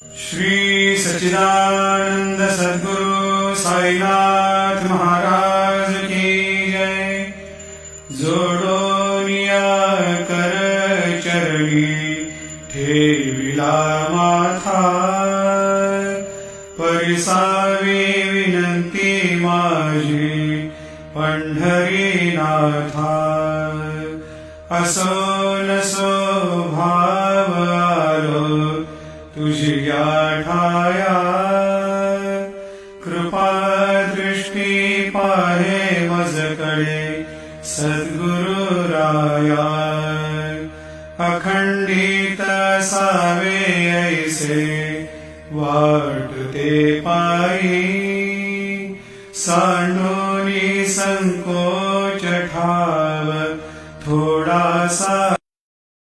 श्री सच्चिदानंद सद्गुरु साईनाथ महाराज की जय। जोडोनिया कर चरणी ठेविला माथा, परिसावी विनंती माझी पंढरीनाथा। असो नसो भाव आलो तुझिया ठाया, कृपा दृष्टी पाहे मजकडे सद्गुरु राया। अखंडित सावे ऐसे वाटते पायी, सांडोनी संकोच ठाव थोडासा